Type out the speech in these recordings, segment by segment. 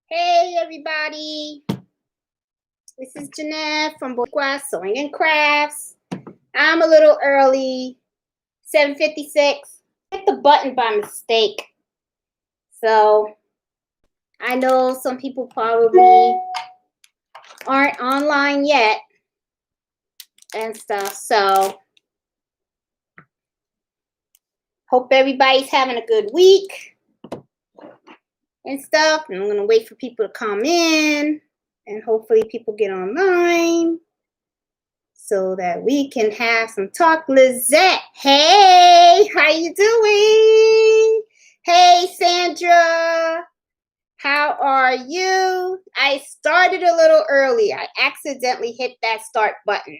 Hey everybody, this is Jeanette from Bourgeois Sewing and Crafts. I'm a little early, 7:56. Hit the button by mistake. So I know some people probably aren't online yet and stuff. So hope everybody's having a good week and stuff. And I'm gonna wait for people to come in and hopefully people get online so that we can have some talk. Lizette, hey, how you doing? Hey, Sandra, how are you? I started a little early. I accidentally hit that start button.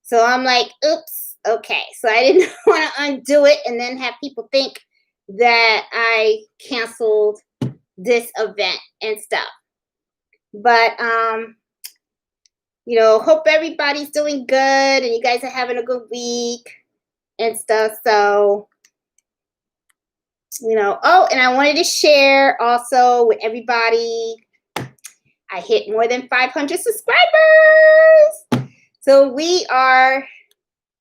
So I'm like, oops, okay. So I didn't want to undo it and then have people think that I canceled this event and stuff. But you know, hope everybody's doing good and you guys are having a good week and stuff. So, you know, oh, and I wanted to share also with everybody, I hit more than 500 subscribers. So we are,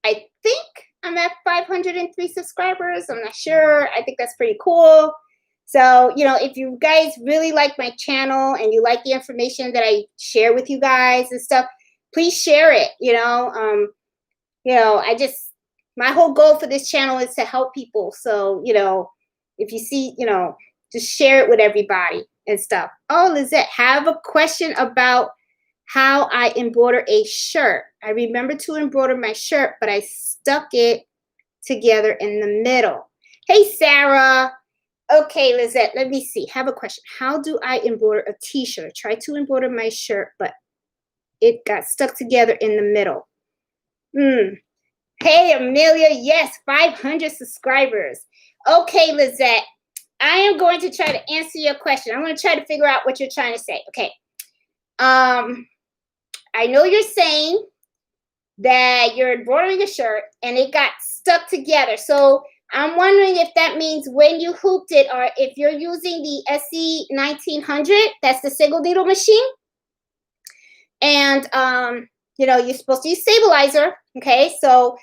I think I'm at 503 subscribers. I'm not sure. I think that's pretty cool. So, you know, if you guys really like my channel and you like the information that I share with you guys and stuff, please share it. You know, my whole goal for this channel is to help people. So, you know, if you see, you know, just share it with everybody and stuff. Oh, Lizette, have a question about how I embroider a shirt. I remember to embroider my shirt, but I stuck it together in the middle. Hey, Sarah. Okay, Lizette, let me see. Have a question. How do I embroider a t-shirt? Try to embroider my shirt, but it got stuck together in the middle. Hey, Amelia. Yes, 500 subscribers. Okay, Lizette, I am going to try to answer your question. I'm going to try to figure out what you're trying to say. Okay. I know you're saying that you're embroidering a shirt and it got stuck together. So I'm wondering if that means when you hooped it or if you're using the SE 1900, that's the single needle machine. And, you know, you're supposed to use stabilizer. Okay. So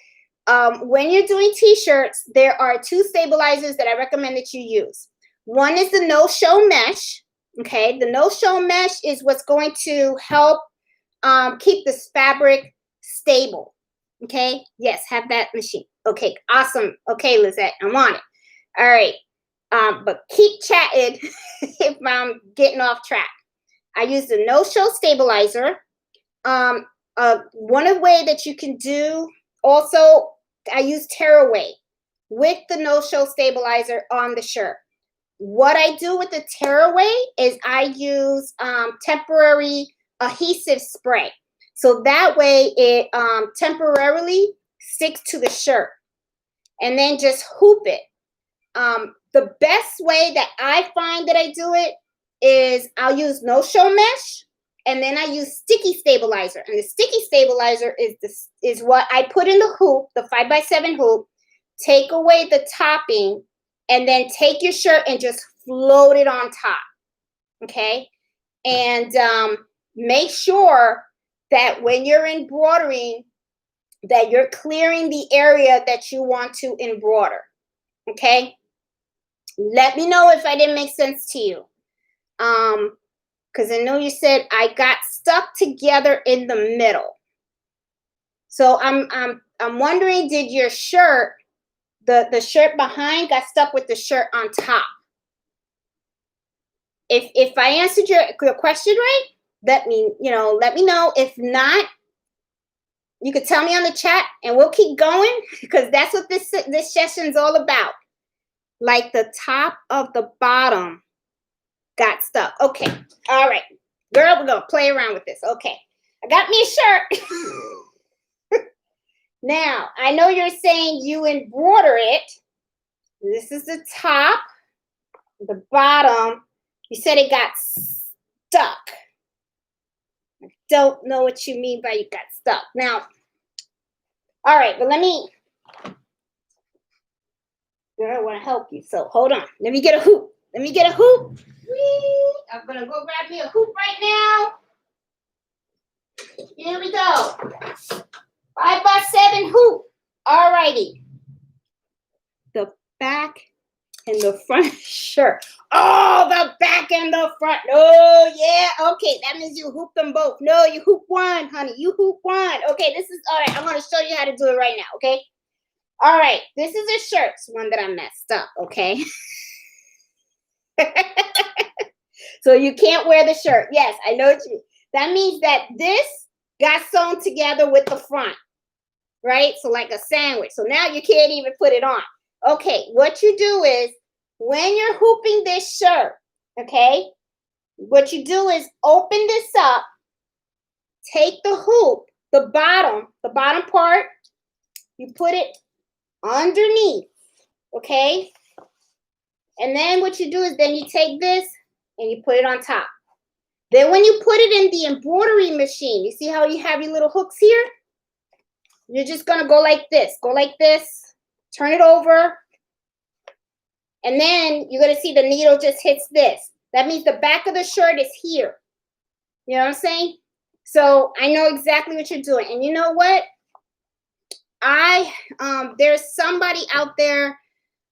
when you're doing t-shirts, there are two stabilizers that I recommend that you use. One is the no-show mesh. Okay. The no-show mesh is what's going to help keep this fabric stable. Okay. Yes. Have that machine. Okay. Awesome. Okay, Lizette, I'm on it. All right. But keep chatting if I'm getting off track. I use the no-show stabilizer. One of the way that you can do also, I use tearaway with the no-show stabilizer on the shirt. What I do with the tearaway is I use temporary adhesive spray. So that way it temporarily sticks to the shirt and then just hoop it. The best way that I find that I do it is I'll use no-show mesh and then I use sticky stabilizer. And the sticky stabilizer is what I put in the hoop, the 5x7 hoop, take away the topping, and then take your shirt and just float it on top. Okay? And make sure that when you're embroidering, that you're clearing the area that you want to embroider. Okay? Let me know if I didn't make sense to you. Because I know you said I got stuck together in the middle. So I'm wondering, did your shirt, the shirt behind got stuck with the shirt on top? If I answered your question right, let me know. If not, you could tell me on the chat and we'll keep going because that's what this session's all about. Like the top of the bottom got stuck. Okay. All right. Girl, we're going to play around with this. Okay. I got me a shirt. Now, I know you're saying you embroider it. This is the top. The bottom. You said it got stuck. I don't know what you mean by you got stuck. Now, all right, but girl, I want to help you. So hold on. Let me get a hoop. Let me get a hoop. Whee! I'm gonna go grab me a hoop right now. Here we go. 5x7 hoop. Alrighty. The back and the front shirt. Oh, the back and the front. Oh, yeah. Okay, that means you hoop them both. No, you hoop one, honey. You hoop one. Okay, this is all right. I'm going to show you how to do it right now, okay? All right, this is a shirt. It's one that I messed up, okay? So you can't wear the shirt. Yes, I know what you mean. That means that this got sewn together with the front, right? So like a sandwich. So now you can't even put it on. Okay, what you do is when you're hooping this shirt, okay, what you do is open this up, take the hoop, the bottom part, you put it underneath, okay? And then what you do is then you take this and you put it on top. Then when you put it in the embroidery machine, you see how you have your little hooks here? You're just gonna go like this, turn it over, and then you're gonna see the needle just hits this. That means the back of the shirt is here. You know what I'm saying? So I know exactly what you're doing. And you know what? There's somebody out there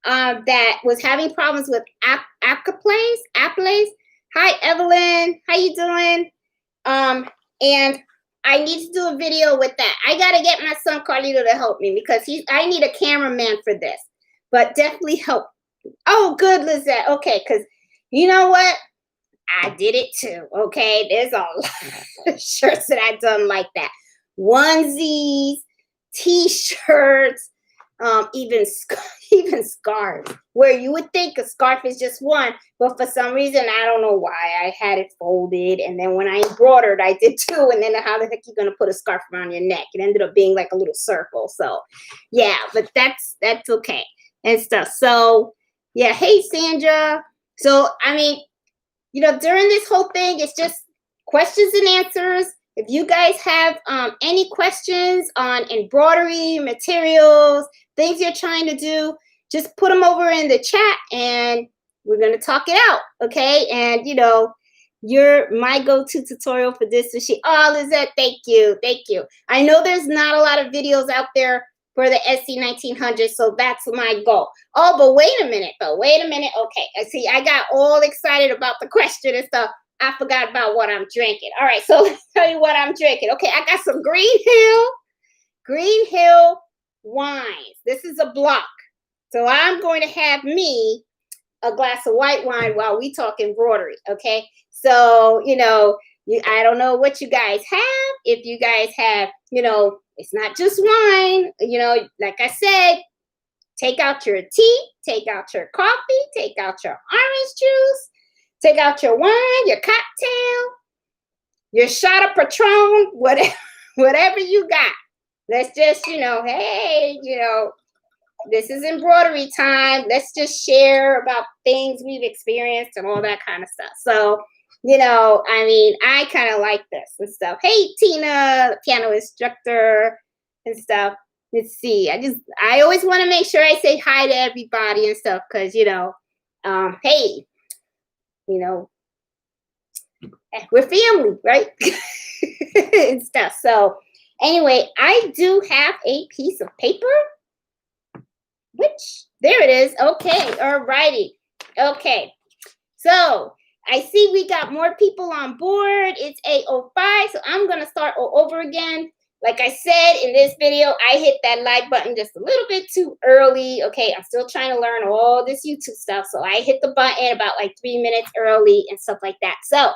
that was having problems with Appliques. Hi, Evelyn. How you doing? And I need to do a video with that. I gotta get my son Carlito to help me because I need a cameraman for this. But definitely help. Oh, good, Lizette. Okay, because you know what? I did it too. Okay, there's a lot of shirts that I've done like that. Onesies, t-shirts, even scarves, where you would think a scarf is just one, but for some reason, I don't know why, I had it folded, and then when I embroidered, I did too, and then how the heck you gonna put a scarf around your neck? It ended up being like a little circle, so yeah, but that's okay, and stuff. So yeah, hey, Sandra. So, I mean, you know, during this whole thing, it's just questions and answers. If you guys have any questions on embroidery, materials, things you're trying to do, just put them over in the chat and we're going to talk it out, okay? And, you know, you're my go-to tutorial for this machine. Oh, Lizette, thank you. Thank you. I know there's not a lot of videos out there for the SC1900, so that's my goal. Oh, but wait a minute. Okay, I see. I got all excited about the question and stuff. I forgot about what I'm drinking. All right, so let's tell you what I'm drinking. Okay, I got some Green Hill wines. This is a block. So I'm going to have me a glass of white wine while we talk embroidery, okay? So, you know, I don't know what you guys have. If you guys have, you know, it's not just wine. You know, like I said, take out your tea, take out your coffee, take out your orange juice, take out your wine, your cocktail, your shot of Patron, whatever you got. Let's just, you know, hey, you know, this is embroidery time. Let's just share about things we've experienced and all that kind of stuff. So, you know, I mean, I kind of like this and stuff. Hey, Tina, piano instructor and stuff. Let's see. I always want to make sure I say hi to everybody and stuff because, you know, hey, you know, we're family, right? And stuff. So anyway, I do have a piece of paper, which there it is. Okay. All righty. Okay. So I see we got more people on board. It's 8:05, so I'm going to start all over again. Like I said in this video, I hit that like button just a little bit too early. Okay, I'm still trying to learn all this YouTube stuff, so I hit the button about like 3 minutes early and stuff like that. So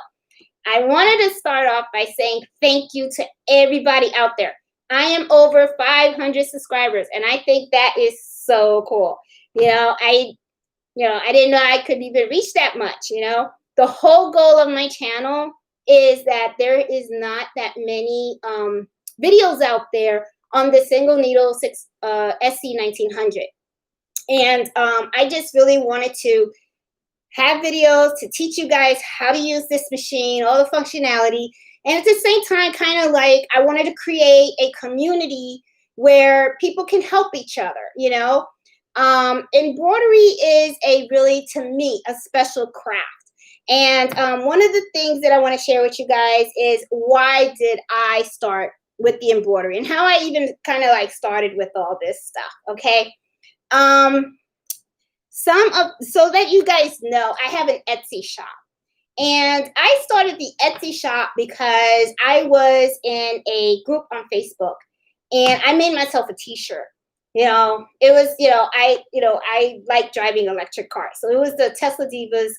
I wanted to start off by saying thank you to everybody out there. I am over 500 subscribers, and I think that is so cool. I didn't know I could even reach that much, The whole goal of my channel is that there is not that many videos out there on the single needle SC1900. And I just really wanted to have videos to teach you guys how to use this machine, all the functionality. And at the same time, kind of like I wanted to create a community where people can help each other, Embroidery is to me, a special craft. And one of the things that I want to share with you guys is why did I start with the embroidery and how I even kind of like started with all this stuff. Okay. So that you guys know, I have an Etsy shop. And I started the Etsy shop because I was in a group on Facebook and I made myself a t-shirt. It was, I like driving electric cars. So it was the Tesla Divas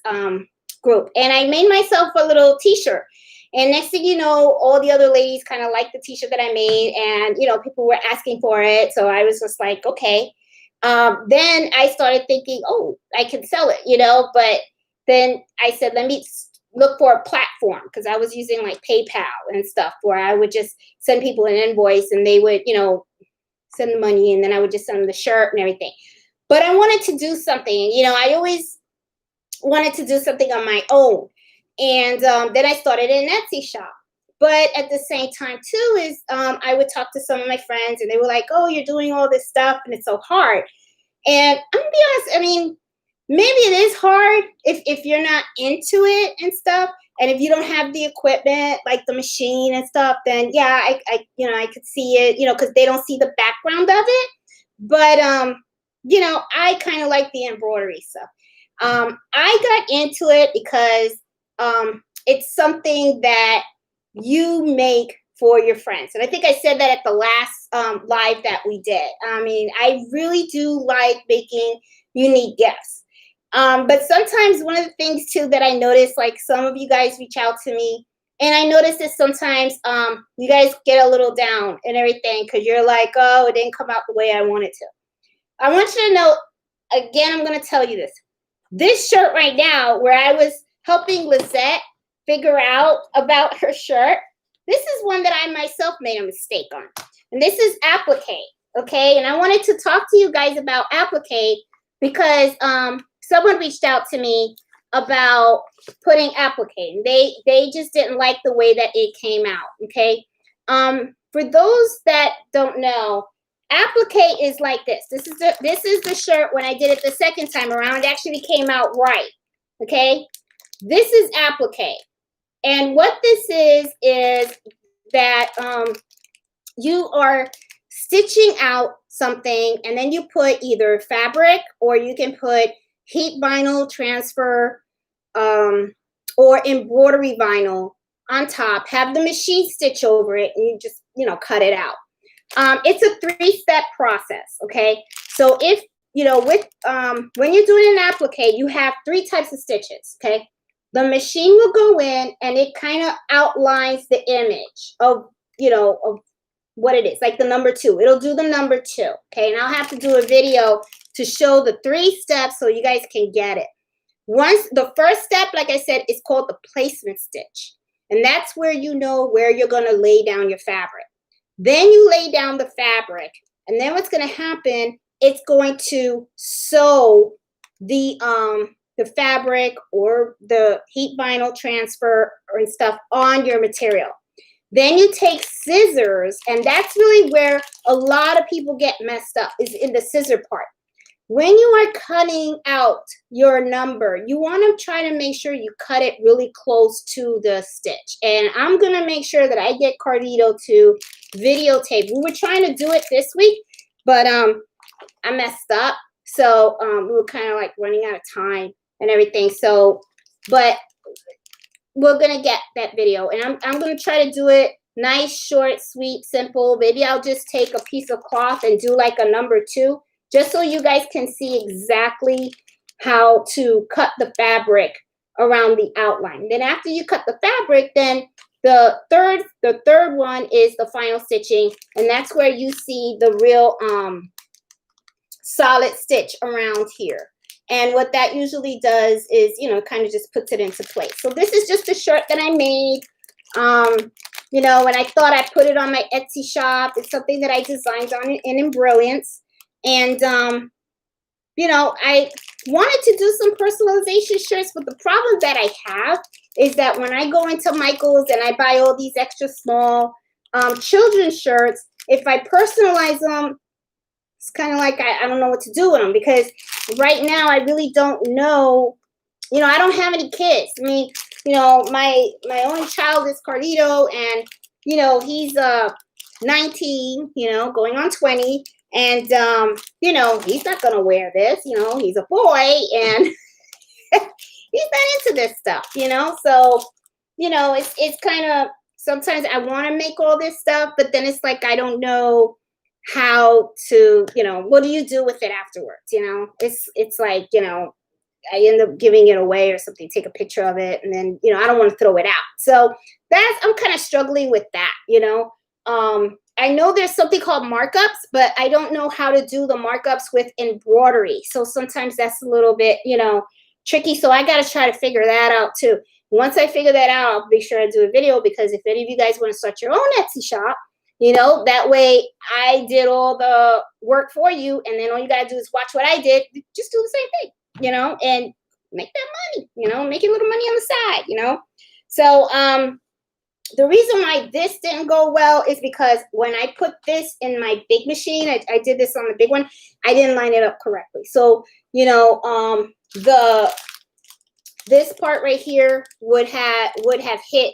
group. And I made myself a little t-shirt. And next thing you know, all the other ladies kind of liked the t-shirt that I made. And, people were asking for it. So I was just like, okay. Then I started thinking, oh, I can sell it, but then I said, let me look for a platform because I was using like PayPal and stuff where I would just send people an invoice and they would, send the money and then I would just send them the shirt and everything. But I wanted to do something, I always wanted to do something on my own. And then I started an Etsy shop. But at the same time, too, is I would talk to some of my friends and they were like, oh, you're doing all this stuff and it's so hard. And I'm going to be honest, I mean, maybe it is hard if you're not into it and stuff. And if you don't have the equipment, like the machine and stuff, then yeah, I could see it, because they don't see the background of it. But, I kind of like the embroidery stuff. I got into it because it's something that you make for your friends. And I think I said that at the last live that we did. I mean, I really do like making unique gifts. But sometimes one of the things too that I notice, like some of you guys reach out to me and I notice that sometimes you guys get a little down and everything because you're like, oh, it didn't come out the way I wanted to. I want you to know, again, I'm going to tell you this. This shirt right now, where I was helping Lisette figure out about her shirt, this is one that I myself made a mistake on. And this is Applique, okay? And I wanted to talk to you guys about Applique because someone reached out to me about putting Applique. They just didn't like the way that it came out, okay? For those that don't know, Applique is like this. This is the shirt when I did it the second time around. It actually came out right, okay? This is Applique. And what this is that you are stitching out something and then you put either fabric or you can put heat vinyl transfer or embroidery vinyl on top, have the machine stitch over it, and you just, cut it out. It's a 3-step process, okay? So if, when you're doing an applique, you have 3 types of stitches, okay? The machine will go in and it kind of outlines the image of, of what it is, like the number 2. It'll do the number 2, okay? And I'll have to do a video to show the 3 steps so you guys can get it. Once the first step, like I said, is called the placement stitch. And that's where you know where you're going to lay down your fabric. Then you lay down the fabric. And then what's going to happen, it's going to sew the fabric or the heat vinyl transfer and stuff on your material. Then you take scissors, and that's really where a lot of people get messed up, is in the scissor part. When you are cutting out your number, you want to try to make sure you cut it really close to the stitch. And I'm going to make sure that I get Carlito to videotape. We were trying to do it this week, but I messed up. So we were kind of like running out of time and everything. So, but we're going to get that video. And I'm going to try to do it nice, short, sweet, simple. Maybe I'll just take a piece of cloth and do like a number 2. Just so you guys can see exactly how to cut the fabric around the outline. Then after you cut the fabric, then the third one is the final stitching. And that's where you see the real solid stitch around here. And what that usually does is, kind of just puts it into place. So this is just a shirt that I made. And I thought I'd put it on my Etsy shop. It's something that I designed on in InBrilliance. And, I wanted to do some personalization shirts, but the problem that I have is that when I go into Michael's and I buy all these extra small children's shirts, if I personalize them, it's kind of like I don't know what to do with them, because right now I really don't know. You know, I don't have any kids. I mean, you know, my only child is Carlito, and you know, he's 19, you know, going on 20, and you know, he's not gonna wear this. You know, he's a boy, and he's not into this stuff. You know, so you know, it's kind of, sometimes I want to make all this stuff, but then it's like I don't know how to, you know, what do you do with it afterwards? You know, it's like, you know, I end up giving it away or something, take a picture of it, and then, you know, I don't want to throw it out. So I'm kind of struggling with that, you know. I know there's something called markups, but I don't know how to do the markups with embroidery. So sometimes that's a little bit, you know, tricky. So I got to try to figure that out too. Once I figure that out, I'll be sure I do a video, because if any of you guys want to start your own Etsy shop, you know, that way I did all the work for you, and then all you got to do is watch what I did. Just do the same thing, you know, and make that money, you know, make a little money on the side, you know. So the reason why this didn't go well is because when I put this in my big machine, I did this on the big one, I didn't line it up correctly. So, you know, this part right here would have hit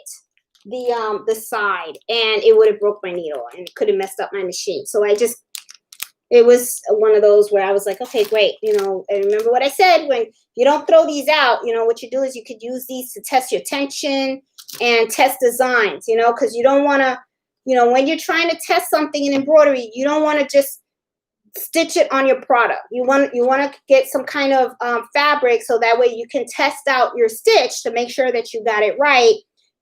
the side, and it would have broke my needle and could have messed up my machine. So it was one of those where I was like, okay, great. You know, and remember what I said, when you don't throw these out, you know, what you do is you could use these to test your tension and test designs, you know, because you don't want to, you know, when you're trying to test something in embroidery, you don't want to just stitch it on your product. You want to get some kind of fabric, so that way you can test out your stitch to make sure that you got it right.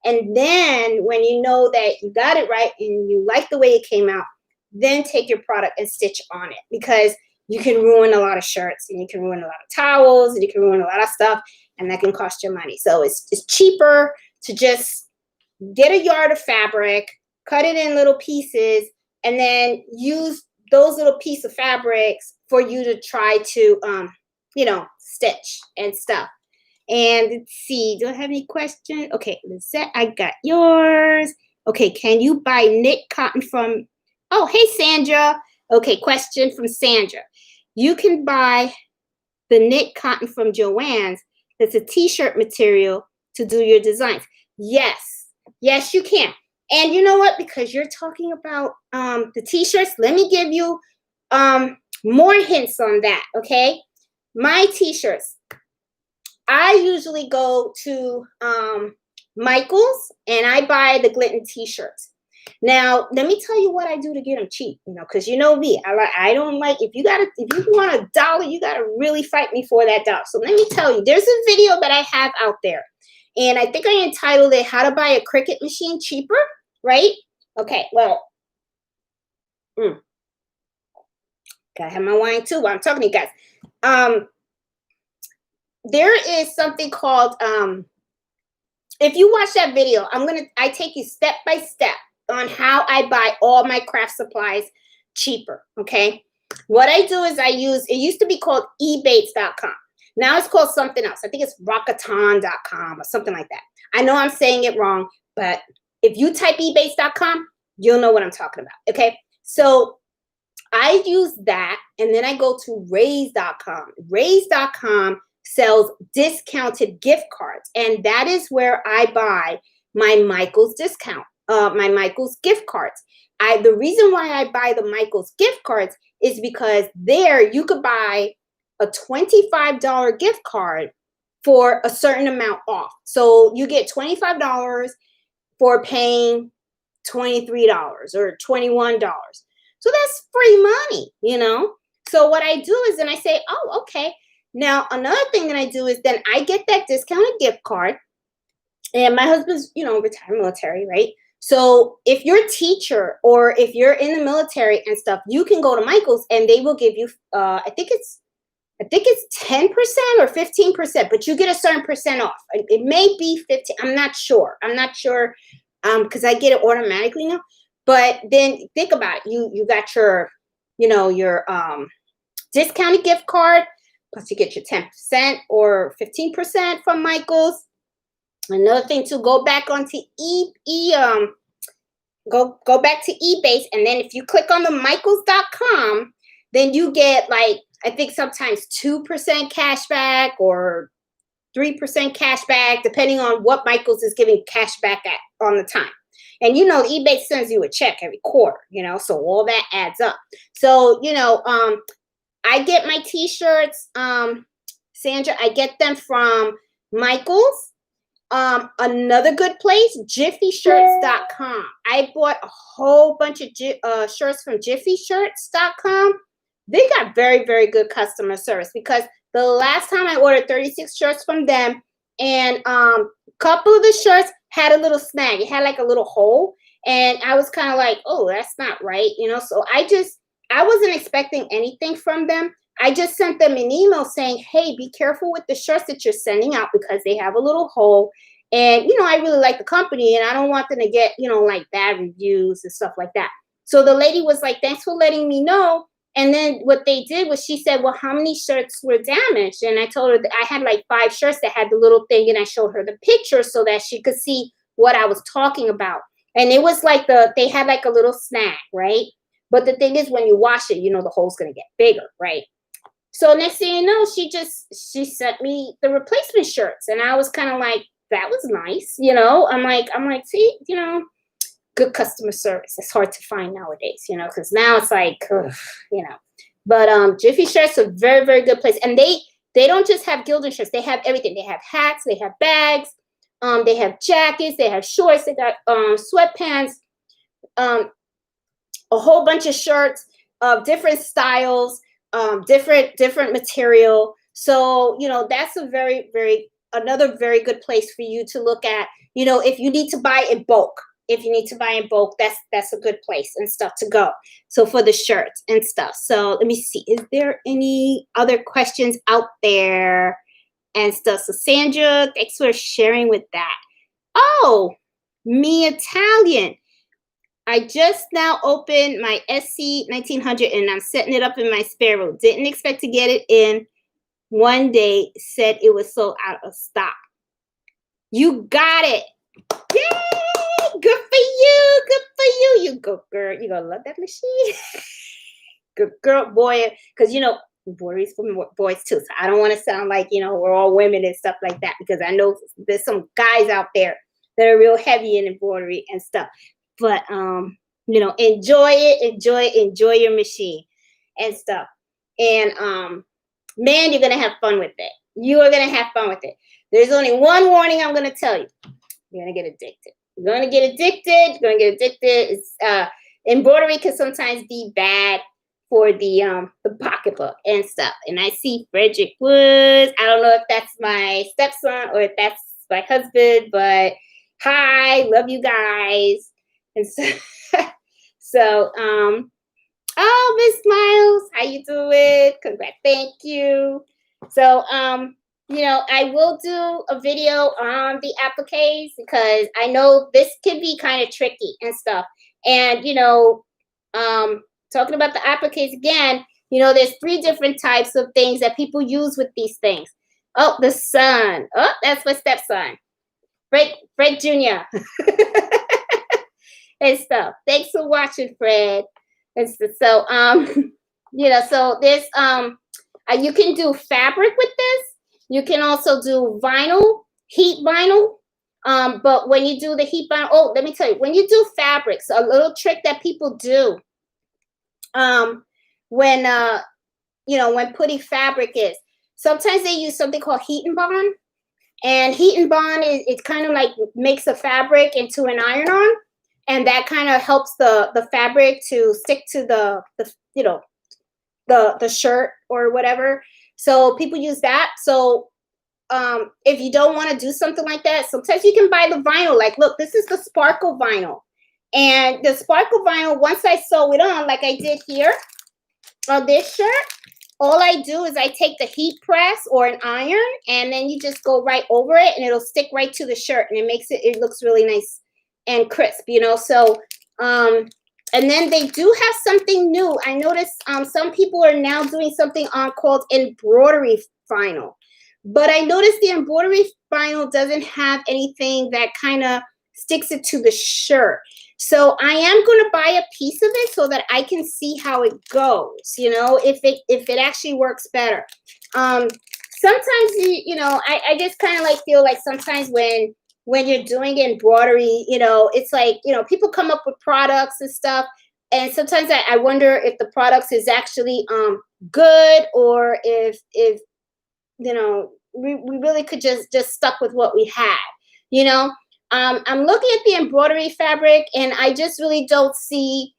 And then when you know that you got it right and you like the way it came out, then take your product and stitch on it, because you can ruin a lot of shirts, and you can ruin a lot of towels, and you can ruin a lot of stuff, and that can cost you money. So it's cheaper to just get a yard of fabric, cut it in little pieces, and then use those little pieces of fabrics for you to try to, you know, stitch and stuff. And let's see, do I have any questions? Okay, Lizette, I got yours. Okay, can you buy knit cotton from, oh, hey, Sandra. Okay, question from Sandra. You can buy the knit cotton from Joann's. That's a t-shirt material to do your designs. Yes, yes, you can. And you know what? Because you're talking about the t-shirts, let me give you more hints on that, okay? My t-shirts, I usually go to Michael's, and I buy the Glitten t-shirts. Now, let me tell you what I do to get them cheap, you know, because you know me, I don't like, if you want $1, you got to really fight me for that dollar. So let me tell you, there's a video that I have out there, and I think I entitled it, How to Buy a Cricut Machine Cheaper, right? Okay, well, gotta have my wine too while I'm talking to you guys. There is something called, if you watch that video, I take you step by step on how I buy all my craft supplies cheaper, okay? What I do is it used to be called ebates.com. Now it's called something else. I think it's rockathon.com or something like that. I know I'm saying it wrong, but if you type ebates.com, you'll know what I'm talking about, okay? So I use that, and then I go to raise.com. Raise.com sells discounted gift cards, and that is where I buy my Michael's discount, my Michael's gift cards. The reason why I buy the Michael's gift cards is because there you could buy a $25 gift card for a certain amount off. So you get $25 for paying $23 or $21. So that's free money, you know? So what I do is then I say, oh, okay. Now, another thing that I do is then I get that discounted gift card, and my husband's, you know, retired military, right? So if you're a teacher or if you're in the military and stuff, you can go to Michael's and they will give you, I think it's 10% or 15%, but you get a certain percent off. It may be 15. I'm not sure. Because I get it automatically now. But then think about it. You got your, you know, your discounted gift card, plus you get your 10% or 15% from Michael's. Another thing to go back onto go back to eBase, and then if you click on the Michaels.com, then you get like, I think sometimes 2% cash back or 3% cash back, depending on what Michaels is giving cash back at on the time. And you know, eBay sends you a check every quarter, you know, so all that adds up. So, you know, I get my t-shirts, Sandra, I get them from Michaels. Another good place, jiffyshirts.com. I bought a whole bunch of shirts from jiffyshirts.com. They got very, very good customer service, because the last time I ordered 36 shirts from them, and a couple of the shirts had a little snag. It had like a little hole, and I was kind of like, oh, that's not right, you know? So I wasn't expecting anything from them. I just sent them an email saying, hey, be careful with the shirts that you're sending out, because they have a little hole. And, you know, I really like the company, and I don't want them to get, you know, like bad reviews and stuff like that. So the lady was like, thanks for letting me know. And then what they did was, she said, well, how many shirts were damaged? And I told her that I had like 5 shirts that had the little thing, and I showed her the picture so that she could see what I was talking about. And it was like they had like a little snag, right? But the thing is, when you wash it, you know, the hole's going to get bigger, right? So next thing you know, she sent me the replacement shirts, and I was kind of like, that was nice, you know. I'm like, see, you know, good customer service. It's hard to find nowadays, you know, because now it's like, ugh, you know. But Jiffy Shirts are a very, very good place, and they don't just have Gildan shirts. They have everything. They have hats. They have bags. They have jackets. They have shorts. They got sweatpants. A whole bunch of shirts of different styles. Different material. So, you know, that's a another very good place for you to look at, you know, if you need to buy in bulk. If you need to buy in bulk, that's a good place and stuff to go. So for the shirts and stuff. So let me see, is there any other questions out there and stuff? So Sandra, thanks for sharing with that. Oh, me Italian. I just now opened my SC 1900, and I'm setting it up in my spare room. Didn't expect to get it in one day. Said it was sold out of stock. You got it. Yay! Good for you. Good for you. You go, girl. You're going to love that machine. Good girl, boy. Because, you know, embroidery is for boys too. So I don't want to sound like, you know, we're all women and stuff like that, because I know there's some guys out there that are real heavy in embroidery and stuff. But, you know, enjoy your machine and stuff. And, man, you're going to have fun with it. You are going to have fun with it. There's only one warning I'm going to tell you. You're going to get addicted. You're going to get addicted. You're going to get addicted. It's, embroidery can sometimes be bad for the pocketbook and stuff. And I see Frederick Woods. I don't know if that's my stepson or if that's my husband, but hi, love you guys. And so, oh, Miss Miles, how you doing? Congrats, thank you. So, you know, I will do a video on the appliques, because I know this can be kind of tricky and stuff. And, you know, talking about the appliques again, you know, there's 3 different types of things that people use with these things. Oh, the sun. Oh, that's my stepson. Fred Jr. and stuff. Thanks for watching, Fred. And so, you know, so there's, you can do fabric with this. You can also do vinyl, heat vinyl. But when you do the heat vinyl, oh, let me tell you, when you do fabrics, a little trick that people do, when, you know, when putting fabric is, sometimes they use something called heat and bond. And heat and bond is, it kind of like makes a fabric into an iron-on. And that kind of helps the fabric to stick to the you know, the shirt or whatever. So people use that. So if you don't want to do something like that, sometimes you can buy the vinyl. Like, look, this is the sparkle vinyl. And the sparkle vinyl, once I sew it on, like I did here on this shirt, all I do is I take the heat press or an iron, and then you just go right over it, and it'll stick right to the shirt, and it looks really nice and crisp, you know. So and then they do have something new. I noticed some people are now doing something called embroidery vinyl, but I noticed the embroidery vinyl doesn't have anything that kind of sticks it to the shirt. So I am going to buy a piece of it so that I can see how it goes, you know, if it actually works better. Sometimes, you know, I just kind of like feel like sometimes when you're doing embroidery, you know, it's like, you know, people come up with products and stuff. And sometimes I wonder if the products is actually good, or if you know, we really could just stuck with what we had, you know. I'm looking at the embroidery fabric, and I just really don't see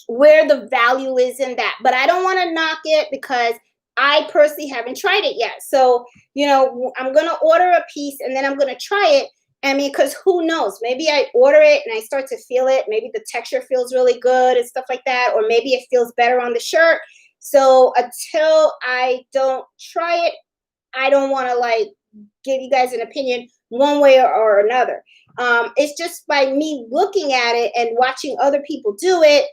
where the value is in that. But I don't want to knock it because I personally haven't tried it yet. So, you know, I'm going to order a piece and then I'm going to try it. I mean, because who knows? Maybe I order it and I start to feel it. Maybe the texture feels really good and stuff like that. Or maybe it feels better on the shirt. So until I don't try it, I don't want to like give you guys an opinion one way or another. It's just by me looking at it and watching other people do it.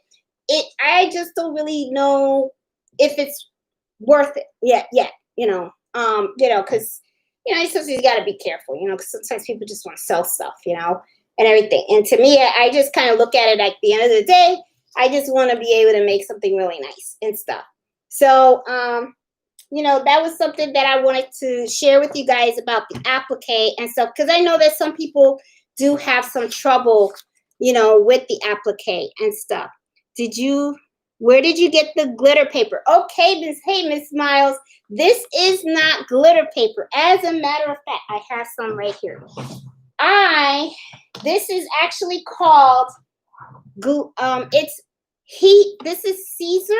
I just don't really know if it's worth it yet. You know, because sometimes you got to be careful. You know, because sometimes people just want to sell stuff. You know, and everything. And to me, I just kind of look at it at the end of the day. I just want to be able to make something really nice and stuff. So, you know, that was something that I wanted to share with you guys about the applique and stuff, because I know that some people do have some trouble, you know, with the applique and stuff. Where did you get the glitter paper? Okay, Miss Miles, this is not glitter paper. As a matter of fact, I have some right here. This is actually called, this is Caesar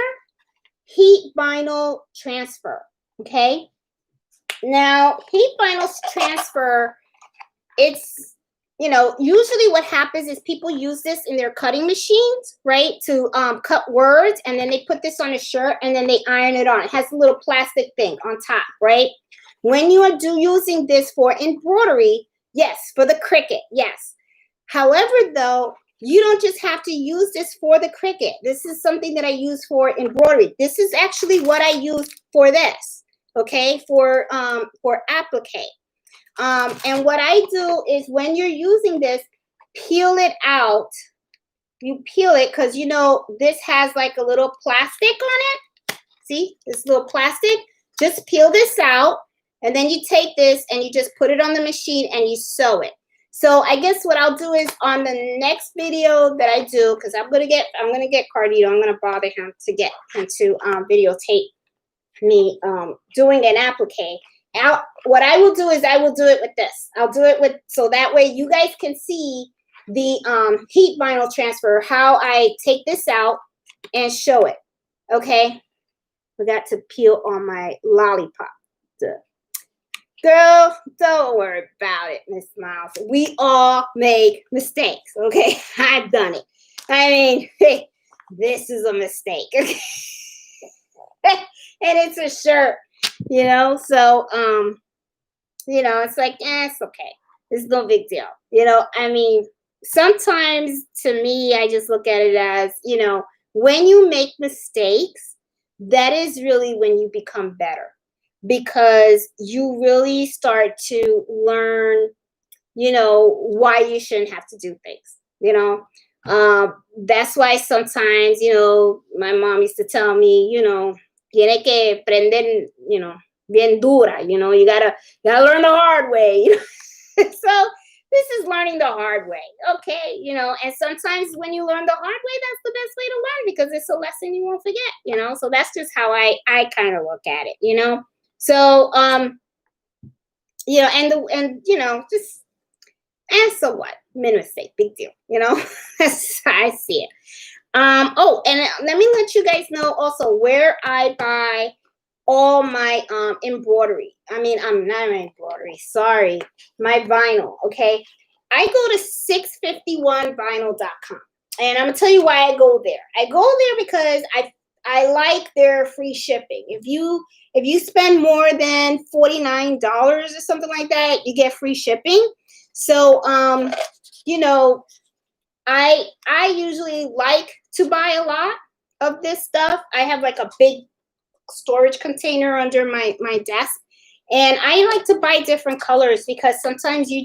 heat vinyl transfer. Okay, now heat vinyl transfer, it's, you know, usually what happens is people use this in their cutting machines, right, to cut words, and then they put this on a shirt and then they iron it on. It has a little plastic thing on top, right? When you are using this for embroidery, yes, for the Cricut, yes. However, though, you don't just have to use this for the Cricut. This is something that I use for embroidery. This is actually what I use for this, okay, for applique. And what I do is when you're using this, peel it out. You peel it because, you know, this has like a little plastic on it. See, this little plastic. Just peel this out, and then you take this and you just put it on the machine and you sew it. So I guess what I'll do is on the next video that I do, because I'm gonna get Cardito. I'm gonna bother him to get him to videotape me doing an applique. What I will do is I will do it with this. I'll do it with, so that way you guys can see the heat vinyl transfer, how I take this out and show it. Okay, forgot to peel on my lollipop. Duh. Girl, don't worry about it, Miss Miles. We all make mistakes, okay? I've done it. I mean, hey, this is a mistake. Okay? And it's a shirt, you know? So, you know, it's like, it's okay. It's no big deal. You know, I mean, sometimes to me, I just look at it as, you know, when you make mistakes, that is really when you become better. Because you really start to learn, you know, why you shouldn't have to do things, you know. That's why sometimes, you know, my mom used to tell me, you know, tiene que prender, you know, bien dura, you know, you gotta learn the hard way. So this is learning the hard way, okay, you know. And sometimes when you learn the hard way, that's the best way to learn, because it's a lesson you won't forget, you know. So that's just how I kind of look at it, you know. So, you know, and you know, just, and so what? Made a mistake, big deal, you know. That's how I see it. Oh, and let me let you guys know also where I buy all my embroidery. I mean, I'm not my embroidery, sorry, my vinyl, okay? I go to 651vinyl.com. And I'm gonna tell you why I go there. I go there because I like their free shipping. If you spend more than $49 or something like that, you get free shipping. So you know, I usually like to buy a lot of this stuff. I have like a big storage container under my desk, and I like to buy different colors because sometimes you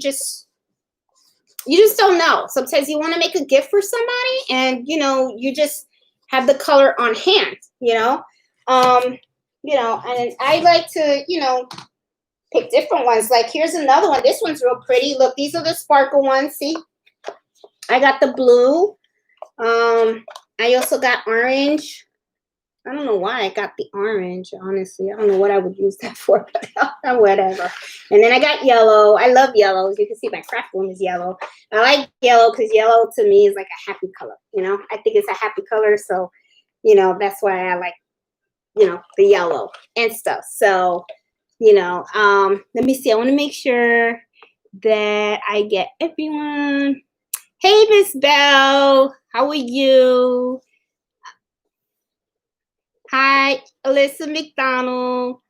you just don't know. Sometimes you want to make a gift for somebody, and you know, you just have the color on hand. And I like to, pick different ones. Like here's another one. This one's real pretty. Look, these are the sparkle ones. See, I got the blue. I also got orange. I don't know why I got the orange, honestly. I don't know what I would use that for, but whatever. And then I got yellow. I love yellow. As you can see, my craft room is yellow. I like yellow because yellow to me is like a happy color. I think it's a happy color. So, that's why I like, the yellow and stuff. So, let me see. I want to make sure that I get everyone. Hey, Miss Bell. How are you? Hi, Alyssa McDonald.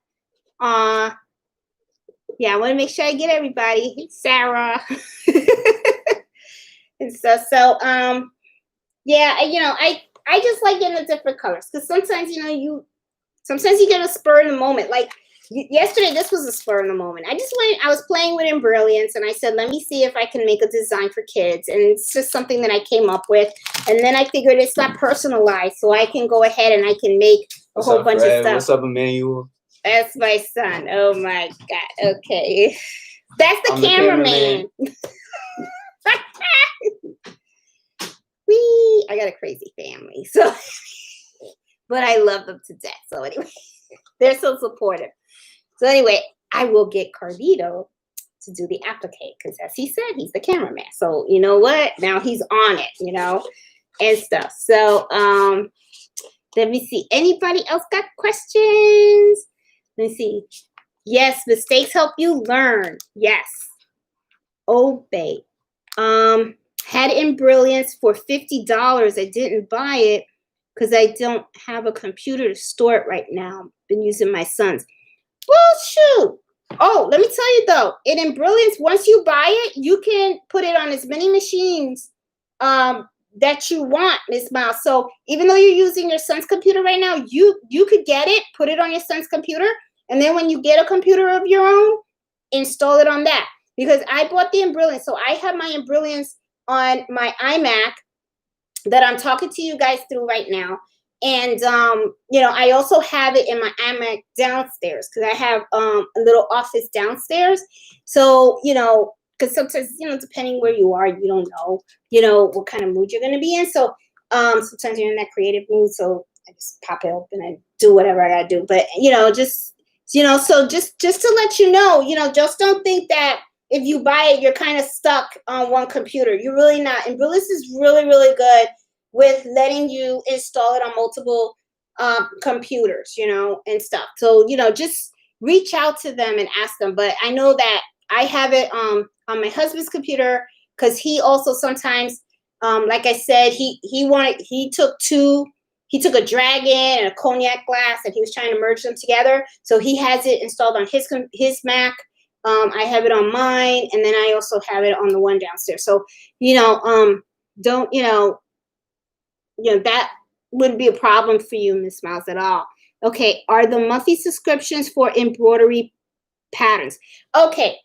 Yeah, I want to make sure I get everybody. Hey, Sarah. And stuff. So, yeah, I just like getting the different colors because sometimes, sometimes you get a spur in the moment. Like yesterday, this was a spur in the moment. I was playing with InBrilliance and I said, let me see if I can make a design for kids. And it's just something that I came up with. And then I figured it's not personalized. So I can go ahead and I can make a whole bunch of stuff. What's up, Emmanuel? That's my son. Oh my God. Okay. That's the cameraman. Wee. I got a crazy family. So, but I love them to death. So anyway, they're so supportive. So anyway, I will get Carlito to do the applique because as he said, he's the cameraman. So you know what? Now he's on it, and stuff. So let me see. Anybody else got questions? Let me see. Yes, mistakes help you learn. Yes. Obey. Had InBrilliance for $50. I didn't buy it because I don't have a computer to store it right now. I've been using my son's. Well, shoot. Oh, let me tell you though, in InBrilliance, once you buy it, you can put it on as many machines that you want, Miss Miles. So even though you're using your son's computer right now, you could get it, put it on your son's computer, and then when you get a computer of your own, install it on that. Because I bought the InBrilliance, so I have my InBrilliance on my iMac that I'm talking to you guys through right now. And, I also have it in my iMac downstairs because I have a little office downstairs. So, because sometimes, depending where you are, you don't know, what kind of mood you're going to be in. So sometimes you're in that creative mood. So I just pop it open and do whatever I got to do. But, so just to let you know, just don't think that if you buy it, you're kind of stuck on one computer. You're really not. And InBrilliance is really, really good with letting you install it on multiple computers, and stuff. So, just reach out to them and ask them. But I know that I have it on my husband's computer because he also sometimes, like I said, he took a dragon and a cognac glass and he was trying to merge them together. So he has it installed on his Mac. I have it on mine, and then I also have it on the one downstairs. So, don't, that wouldn't be a problem for you, Miss Miles, at all. Okay, are the monthly subscriptions for embroidery patterns? Okay,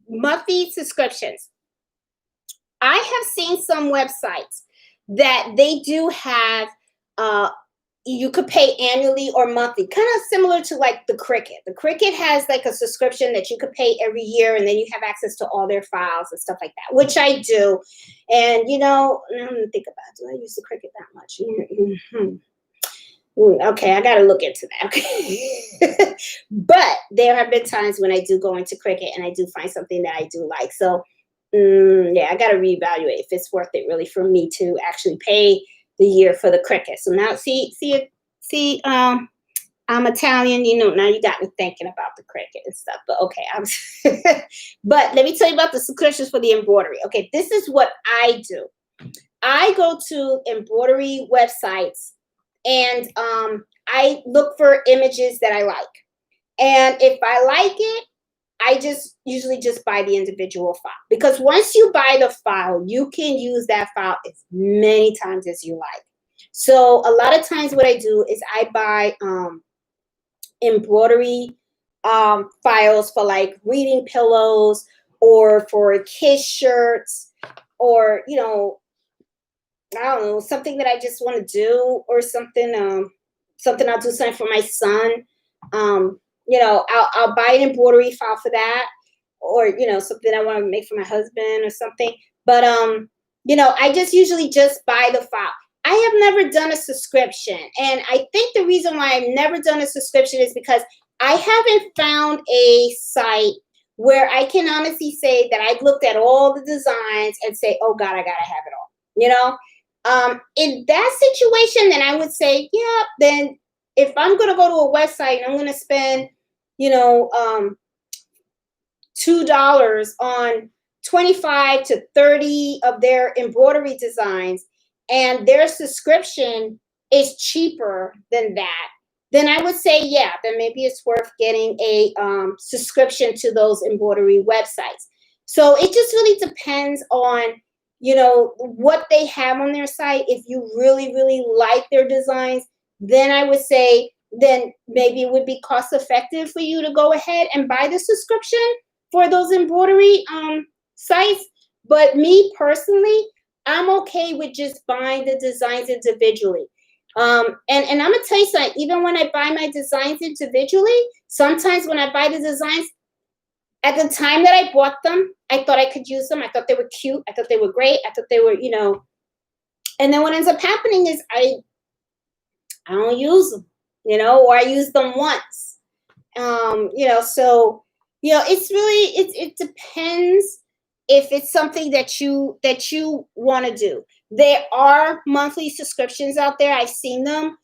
monthly subscriptions. I have seen some websites that they do have, you could pay annually or monthly, kind of similar to like the Cricut. The Cricut has like a subscription that you could pay every year, and then you have access to all their files and stuff like that, which I do. And, I'm going to think about it. Do I use the Cricut that much? Okay, I got to look into that. Okay. But there have been times when I do go into Cricut and I do find something that I do like. So, yeah, I got to reevaluate if it's worth it really for me to actually pay the year for the Cricut. So now see, I'm Italian, now you got me thinking about the Cricut and stuff. But okay, but let me tell you about the subscriptions for the embroidery. Okay, this is what I do. I go to embroidery websites and I look for images that I like. And if I like it, I usually just buy the individual file, because once you buy the file, you can use that file as many times as you like. So a lot of times what I do is I buy embroidery files for like reading pillows or for kids shirts, or, you know, I don't know, something that I just want to do, or something, something I'll do something for my son. You know, I'll buy an embroidery file for that, or, you know, something I want to make for my husband or something. But you know, I just usually just buy the file. I have never done a subscription, and I think the reason why I've never done a subscription is because I haven't found a site where I can honestly say that I've looked at all the designs and say, oh God, I gotta have it all. You know, in that situation, then I would say, yeah, then if I'm going to go to a website and I'm going to spend, you know, $2 on 25 to 30 of their embroidery designs, and their subscription is cheaper than that, then I would say, yeah, then maybe it's worth getting a subscription to those embroidery websites. So it just really depends on, you know, what they have on their site. If you really, really like their designs, then I would say, then maybe it would be cost effective for you to go ahead and buy the subscription for those embroidery sites. But me personally, I'm okay with just buying the designs individually. And I'm gonna tell you something, even when I buy my designs individually, sometimes when I buy the designs, at the time that I bought them, I thought I could use them. I thought they were cute. I thought they were great. I thought they were, you know, and then what ends up happening is I don't use them, you know, or I use them once. You know, so, you know, it's really, it depends if it's something that you want to do. There are monthly subscriptions out there. I've seen them.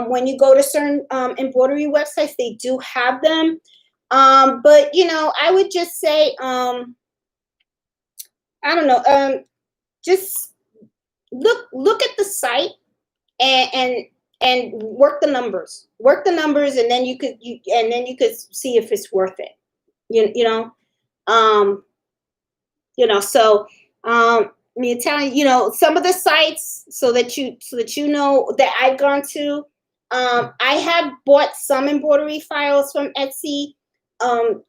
When you go to certain embroidery websites, they do have them. But you know, I would just say, I don't know, just look at the site, and and work the numbers. Work the numbers, and then you could see if it's worth it. You know, um, you know. So me telling you know some of the sites so that you know that I've gone to. I have bought some embroidery files from Etsy. Um,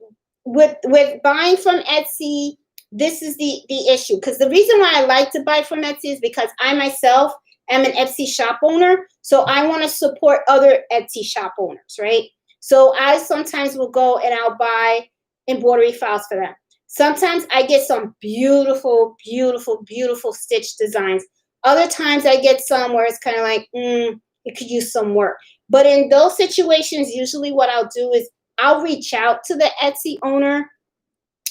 with buying from Etsy, this is the issue, because the reason why I like to buy from Etsy is because I myself am an Etsy shop owner, so I want to support other Etsy shop owners, right? So I sometimes will go and I'll buy embroidery files for them. Sometimes I get some beautiful, beautiful, beautiful stitch designs. Other times I get some where it's kind of like, it could use some work. But in those situations, usually what I'll do is I'll reach out to the Etsy owner,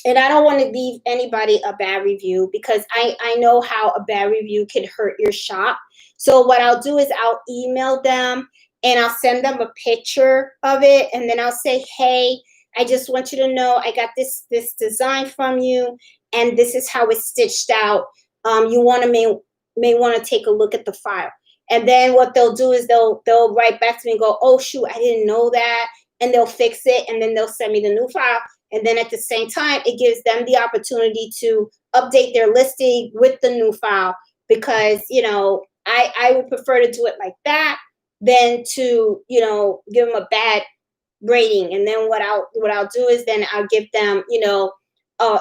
and I don't want to leave anybody a bad review, because I know how a bad review can hurt your shop. So what I'll do is I'll email them and I'll send them a picture of it, and then I'll say, hey, I just want you to know I got this design from you, and this is how it's stitched out. You want to may want to take a look at the file. And then what they'll do is they'll write back to me and go, oh shoot, I didn't know that, and they'll fix it, and then they'll send me the new file. And then at the same time, it gives them the opportunity to update their listing with the new file, because, you know, I would prefer to do it like that than to, you know, give them a bad rating. And then what I'll do is then I'll give them, you know,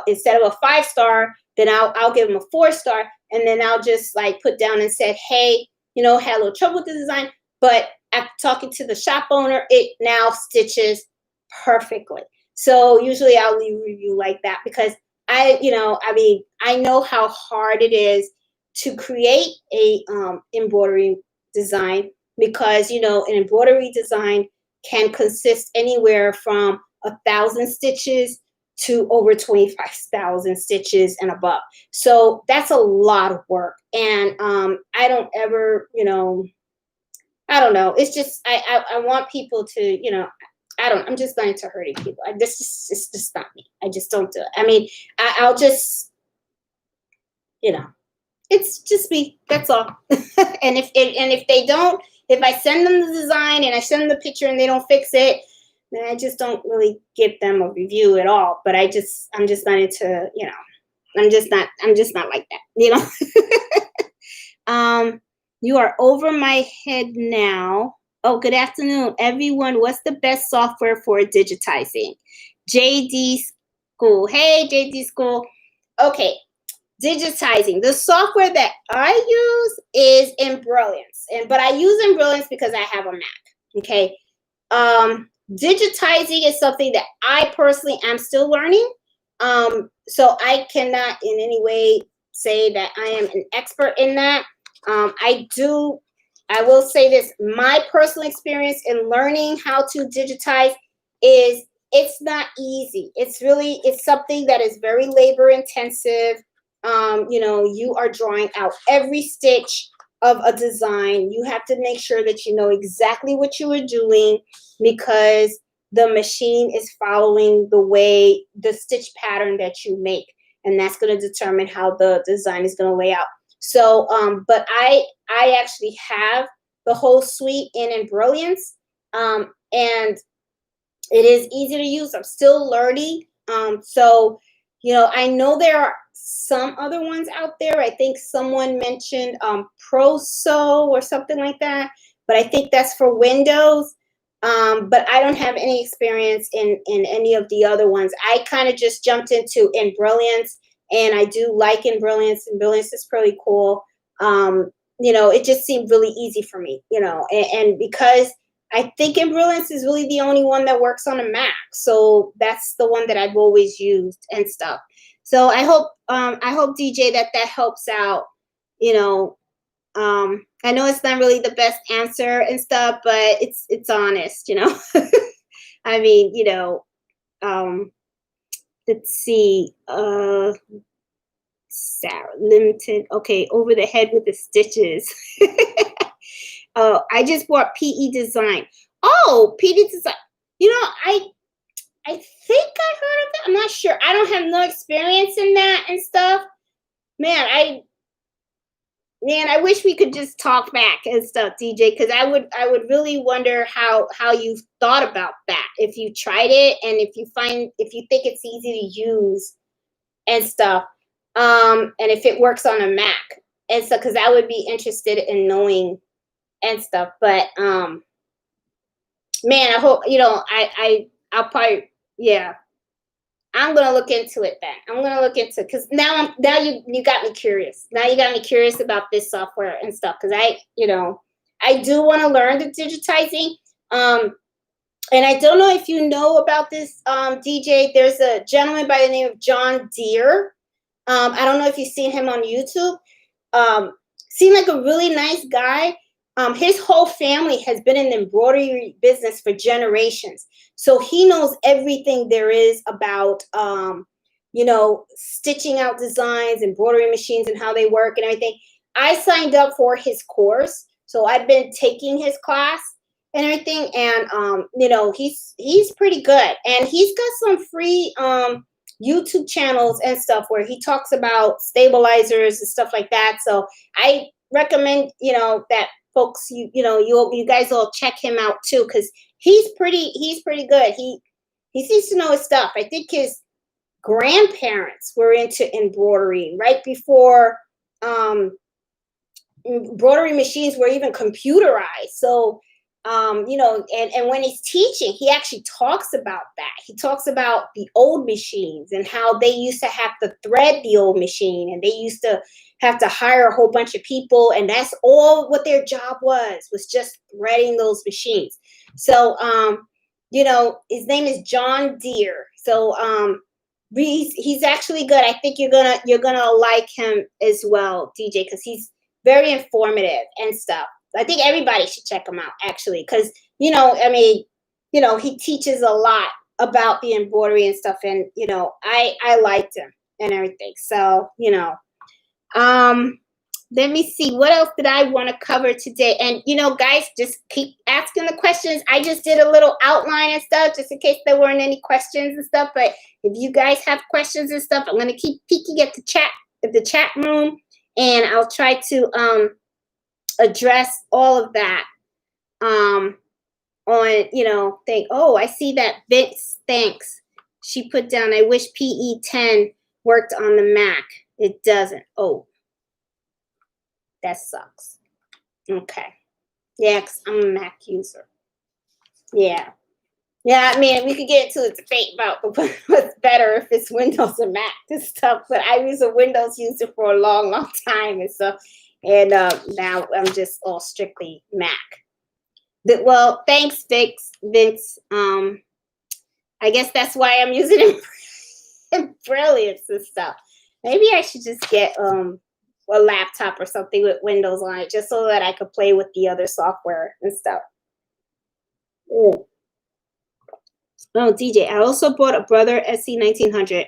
instead of a 5-star, then I'll give them a 4-star, and then I'll just like put down and said, hey, you know, had a little trouble with the design, but after talking to the shop owner, it now stitches perfectly. So usually I'll leave a review like that, because I know how hard it is to create a embroidery design, because, you know, an embroidery design can consist anywhere from 1,000 stitches to over 25,000 stitches and above. So that's a lot of work. And I don't ever, you know, I don't know. It's just, I want people to, you know, I'm just not into hurting people. It's just not me. I just don't do it. I mean, I'll just, you know, it's just me. That's all. And if they don't, if I send them the design and I send them the picture and they don't fix it, then I just don't really give them a review at all. But I'm just not into, you know, I'm just not like that, you know. You are over my head now. Oh, good afternoon, everyone. What's the best software for digitizing? JD's School. Hey, JD School. Okay, digitizing. The software that I use is InBrilliance, but I use InBrilliance because I have a Mac. Okay. Digitizing is something that I personally am still learning. So I cannot in any way say that I am an expert in that. I will say this, my personal experience in learning how to digitize is it's not easy. It's something that is very labor intensive. You are drawing out every stitch of a design. You have to make sure that you know exactly what you are doing because the machine is following the stitch pattern that you make, and that's going to determine how the design is going to lay out. So, but I actually have the whole suite in InBrilliance, and it is easy to use. I'm still learning. So, I know there are some other ones out there. I think someone mentioned ProSo or something like that, but I think that's for Windows. But I don't have any experience in any of the other ones. I kind of just jumped into InBrilliance, and I do like InBrilliance. InBrilliance is pretty cool. It just seemed really easy for me, and because I think InBrilliance is really the only one that works on a Mac. So that's the one that I've always used and stuff. So I hope DJ that helps out. I know it's not really the best answer and stuff, but it's honest, I mean, let's see. Sarah Limited. Okay, over the head with the stitches. I just bought PE Design. Oh, PE Design. I think I heard of that. I'm not sure. I don't have no experience in that and stuff. Man, I wish we could just talk back and stuff, DJ, because I would really wonder how you thought about that. If you tried it and if you think it's easy to use and stuff. And if it works on a Mac. And so because I would be interested in knowing and stuff. But man, I hope I'll probably I'm gonna look into it then. I'm gonna look into because now you got me curious. Now you got me curious about this software and stuff because I do want to learn the digitizing. And I don't know if you know about this, DJ. There's a gentleman by the name of John Deere. I don't know if you've seen him on YouTube. Seemed like a really nice guy. His whole family has been in the embroidery business for generations. So he knows everything there is about, stitching out designs, embroidery machines and how they work and everything. I signed up for his course. So I've been taking his class and everything. And, he's pretty good. And he's got some free YouTube channels and stuff where he talks about stabilizers and stuff like that. So I recommend, that folks, you guys all check him out too, because he's pretty good. He seems to know his stuff. I think his grandparents were into embroidery right before embroidery machines were even computerized. So and when he's teaching, he actually talks about that. He talks about the old machines and how they used to have to thread the old machine, and they used to have to hire a whole bunch of people, and that's all what their job was just threading those machines. So his name is John Deere. So he's actually good. I think you're gonna like him as well, DJ, because he's very informative and stuff. I think everybody should check him out, actually, because, he teaches a lot about the embroidery and stuff. And, I liked him and everything. So, let me see. What else did I want to cover today? And, guys, just keep asking the questions. I just did a little outline and stuff just in case there weren't any questions and stuff. But if you guys have questions and stuff, I'm going to keep peeking at the chat room, and I'll try to address all of that on I see that Vince, thanks, she put down, I wish PE10 worked on the Mac. It doesn't. Oh, that sucks. Okay. Yeah, 'cause I'm a Mac user. Yeah. Yeah, I mean, we could get into a debate about what's better if it's Windows or Mac and stuff. But I was a Windows user for a long, long time and stuff. And now I'm just all strictly Mac. Well, thanks, Vince. I guess that's why I'm using Embrilliance and stuff. Maybe I should just get a laptop or something with Windows on it, just so that I could play with the other software and stuff. Ooh. Oh, DJ, I also bought a Brother SC1900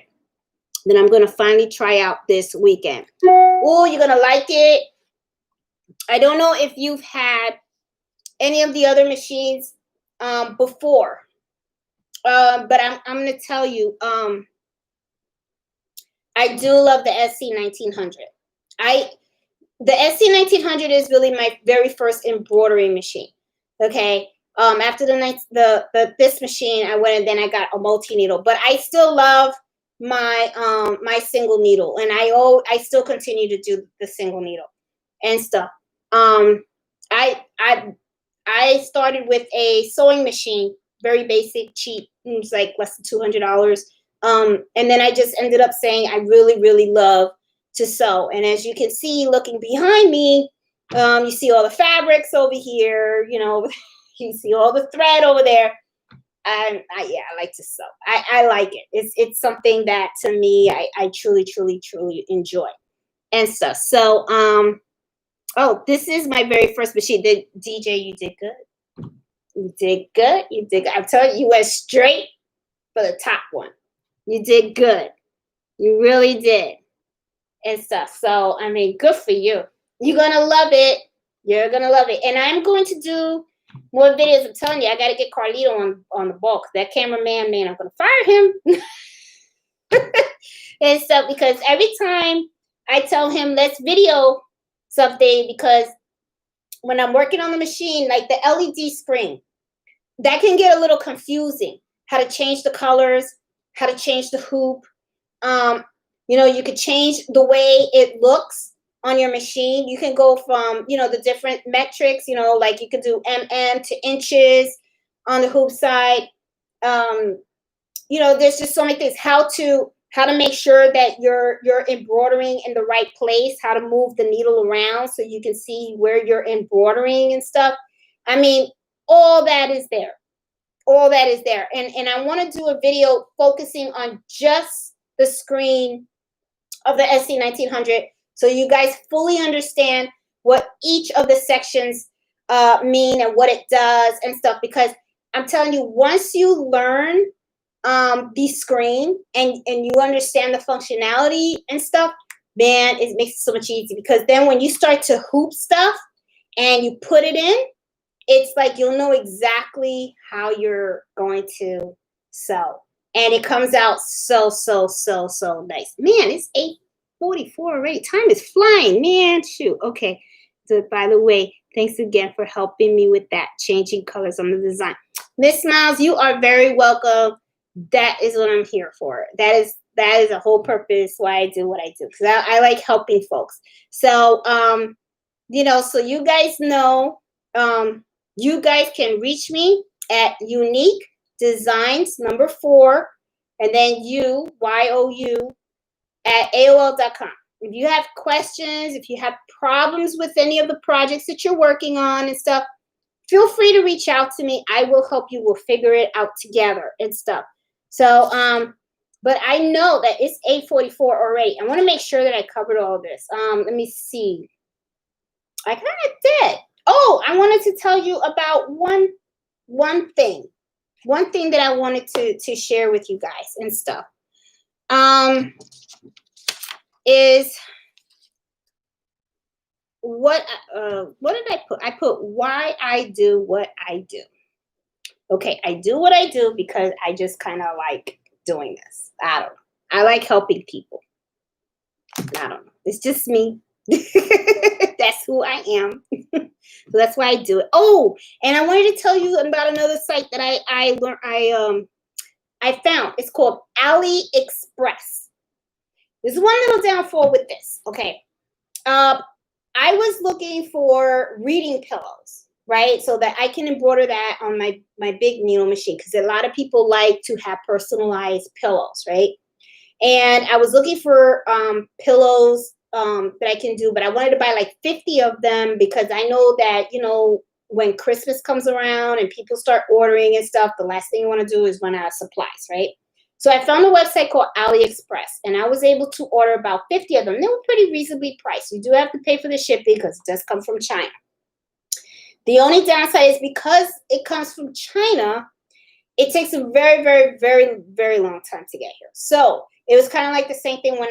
that I'm going to finally try out this weekend. Oh, you're going to like it. I don't know if you've had any of the other machines before, but I'm going to tell you, I do love the SC1900. The SC1900 is really my very first embroidery machine. Okay. After this machine, I went and then I got a multi-needle, but I still love my my single needle, and I still continue to do the single needle and stuff. I started with a sewing machine, very basic, cheap. It was like less than $200. And then I just ended up saying I really, really love to sew. And as you can see, looking behind me, you see all the fabrics over here. You know, you see all the thread over there. I like to sew. I like it. It's something that to me I truly, truly, truly enjoy and stuff. So oh, this is my very first machine. DJ, you did good. You did good. You did good. I'm telling you, you went straight for the top one. You did good. You really did. And stuff. So, I mean, good for you. You're going to love it. You're going to love it. And I'm going to do more videos. I'm telling you, I got to get Carlito on the ball. That cameraman, man, I'm going to fire him. And stuff, because every time I tell him, let's video something, because when I'm working on the machine, like the LED screen, that can get a little confusing. How to change the colors, how to change the hoop. You know, you could change the way it looks on your machine. You can go from, you know, the different metrics, you know, like you could do mm to inches on the hoop side. You know, there's just so many things. How to make sure that you're embroidering in the right place, how to move the needle around so you can see where you're embroidering and stuff. I mean, all that is there. All that is there. And I want to do a video focusing on just the screen of the SC1900 so you guys fully understand what each of the sections mean and what it does and stuff. Because I'm telling you, once you learn the screen and you understand the functionality and stuff, man, it makes it so much easier. Because then when you start to hoop stuff and you put it in, it's like you'll know exactly how you're going to sew. And it comes out so, so, so, so nice. Man, it's 8:44 already. Time is flying, man. Shoot. Okay. So, by the way, thanks again for helping me with that, changing colors on the design. Miss Smiles, you are very welcome. That is what I'm here for. That is the whole purpose why I do what I do. Because I like helping folks. So, you know, so you guys know, you guys can reach me at Unique Designs 4, and then YOU at AOL.com. If you have questions, if you have problems with any of the projects that you're working on and stuff, feel free to reach out to me. I will help you. We'll figure it out together and stuff. So, but I know that it's 8:44 already. I want to make sure that I covered all this. Let me see. I kind of did. Oh, I wanted to tell you about one thing that I wanted to share with you guys and stuff. Is what did I put? I put why I do what I do. Okay, I do what I do because I just kind of like doing this. I don't know. I like helping people. I don't know. It's just me. That's who I am. So that's why I do it. Oh, and I wanted to tell you about another site that I found. It's called Aliexpress. There's one little downfall with this. Okay. I was looking for reading pillows. right? So that I can embroider that on my big needle machine, because a lot of people like to have personalized pillows, right? And I was looking for pillows that I can do, but I wanted to buy like 50 of them, because I know that, you know, when Christmas comes around and people start ordering and stuff, the last thing you want to do is run out of supplies, right? So I found a website called Aliexpress, and I was able to order about 50 of them. They were pretty reasonably priced. You do have to pay for the shipping because it does come from China. The only downside is because it comes from China, it takes a very, very, very, very long time to get here. So it was kind of like the same thing when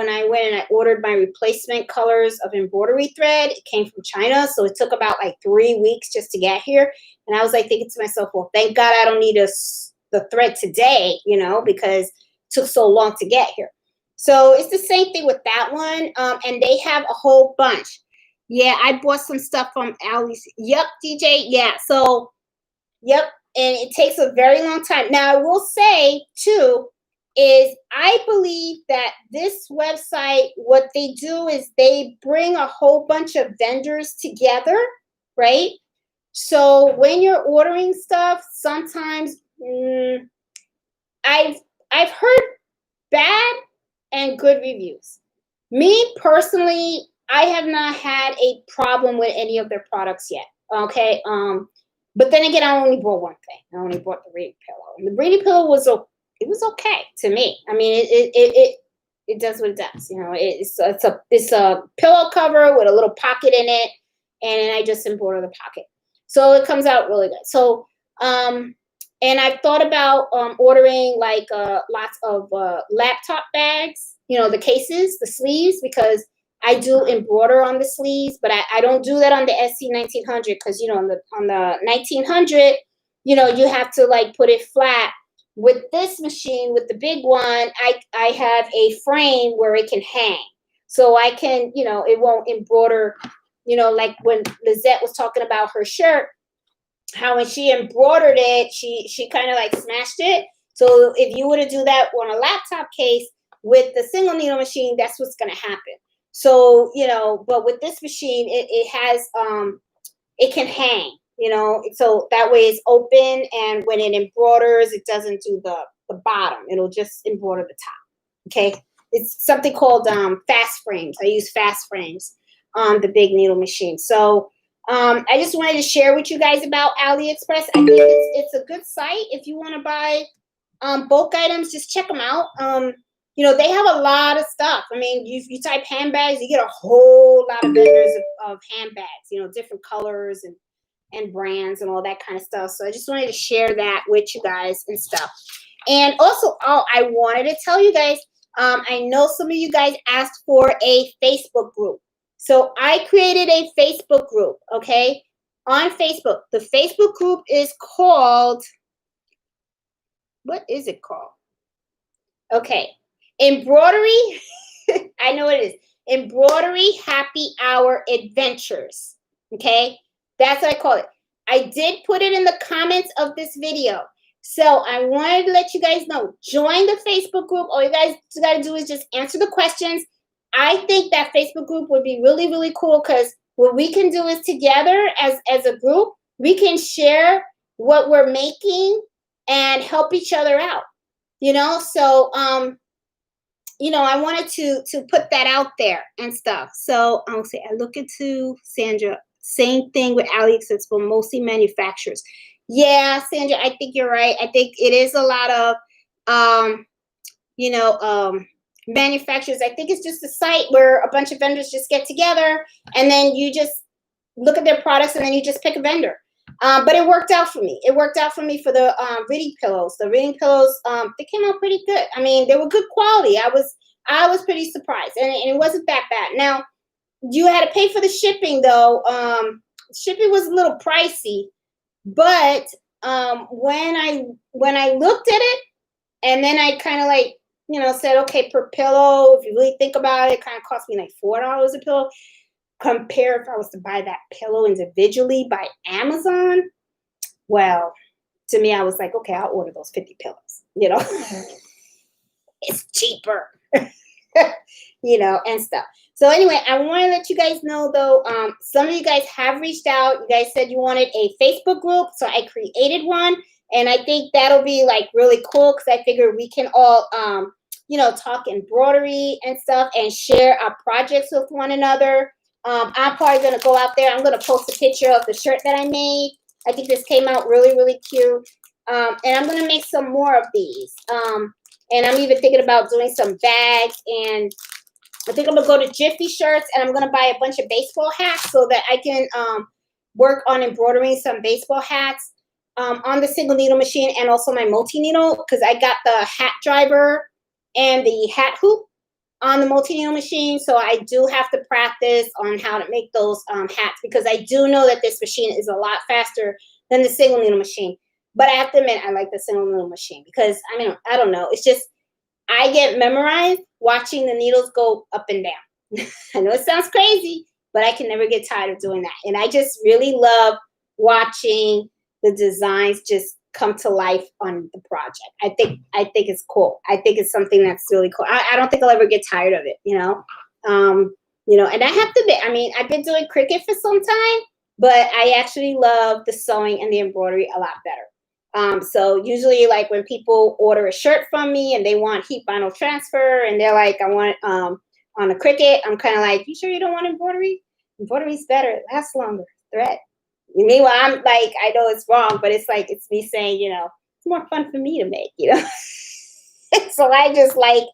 I went and I ordered my replacement colors of embroidery thread. It came from China, so it took about like 3 weeks just to get here. And I was like thinking to myself, well, thank God I don't need the thread today, you know, because it took so long to get here. So it's the same thing with that one. And they have a whole bunch. Yeah, I bought some stuff from Ali's. Yep, DJ. Yeah. So, yep. And it takes a very long time. Now, I will say, too, is I believe that this website, what they do is they bring a whole bunch of vendors together, right? So when you're ordering stuff, sometimes I've heard bad and good reviews. Me personally, I have not had a problem with any of their products yet. Okay. But then again, I only bought one thing. I only bought the reading pillow, and the reading pillow was okay to me. I mean, it does what it does. You know, it's a pillow cover with a little pocket in it, and I just embroider the pocket, so it comes out really good. So and I've thought about ordering like lots of laptop bags. You know, the cases, the sleeves, because I do embroider on the sleeves, but I don't do that on the SC 1900, because, you know, on the 1900, you know, you have to like put it flat. With this machine, with the big one, I have a frame where it can hang, so I can, you know, it won't embroider, you know, like when Lizette was talking about her shirt, how when she embroidered it, she kind of like smashed it. So if you were to do that on a laptop case with the single needle machine, that's what's going to happen. So, you know, but with this machine, it has, it can hang, you know, so that way it's open. And when it embroiders, it doesn't do the bottom. It'll just embroider the top. Okay. It's something called fast frames. I use fast frames on the big needle machine. So I just wanted to share with you guys about AliExpress. I think it's a good site. If you want to buy bulk items, just check them out. You know, they have a lot of stuff. I mean, you type handbags, you get a whole lot of vendors of handbags, you know, different colors and brands and all that kind of stuff. So I just wanted to share that with you guys and stuff. And also, I wanted to tell you guys, I know some of you guys asked for a Facebook group. So I created a Facebook group, okay, on Facebook. The Facebook group is called, what is it called? Okay. Embroidery, I know what it is. Embroidery Happy Hour Adventures. Okay, that's what I call it. I did put it in the comments of this video. So I wanted to let you guys know, join the Facebook group. All you guys got to do is just answer the questions. I think that Facebook group would be really, really cool, because what we can do is together as a group, we can share what we're making and help each other out. You know, so you know, I wanted to put that out there and stuff. So I'll say, I look into Sandra, same thing with Aliexpress, but mostly manufacturers. Yeah, Sandra, I think you're right. I think it is a lot of, you know, manufacturers. I think it's just a site where a bunch of vendors just get together, and then you just look at their products, and then you just pick a vendor. But it worked out for me. It worked out for me for the reading pillows. The reading pillows, they came out pretty good. I mean, they were good quality. I was pretty surprised, and it wasn't that bad. Now, you had to pay for the shipping, though. Shipping was a little pricey, but when I looked at it, and then I kind of like, you know, said, okay, per pillow, if you really think about it, it kind of cost me like $4 a pillow. Compare if I was to buy that pillow individually by Amazon. Well, to me, I was like, okay, I'll order those 50 pillows, you know. It's cheaper, you know, and stuff. So anyway, I want to let you guys know though, some of you guys have reached out. You guys said you wanted a Facebook group, so I created one, and I think that'll be like really cool because I figure we can all, you know, talk embroidery and stuff and share our projects with one another. I'm probably gonna go out there. I'm gonna post a picture of the shirt that I made. I think this came out really, really cute, and I'm gonna make some more of these. And I'm even thinking about doing some bags, and I think I'm gonna go to Jiffy Shirts, and I'm gonna buy a bunch of baseball hats so that I can work on embroidering some baseball hats on the single needle machine and also my multi needle, because I got the hat driver and the hat hoop on the multi needle machine. So I do have to practice on how to make those hats, because I do know that this machine is a lot faster than the single needle machine. But I have to admit, I like the single needle machine because, I mean, I don't know. It's just, I get memorized watching the needles go up and down. I know it sounds crazy, but I can never get tired of doing that. And I just really love watching the designs just come to life on the project. I think it's cool. I think it's something that's really cool. I don't think I'll ever get tired of it, you know? You know, and I have to admit, I mean, I've been doing Cricut for some time, but I actually love the sewing and the embroidery a lot better. So usually, like when people order a shirt from me and they want heat vinyl transfer and they're like, I want on a Cricut, I'm kind of like, you sure you don't want embroidery? Embroidery's better, it lasts longer, thread. Meanwhile, I'm like, I know it's wrong, but it's like, it's me saying, you know, it's more fun for me to make, you know? So I just like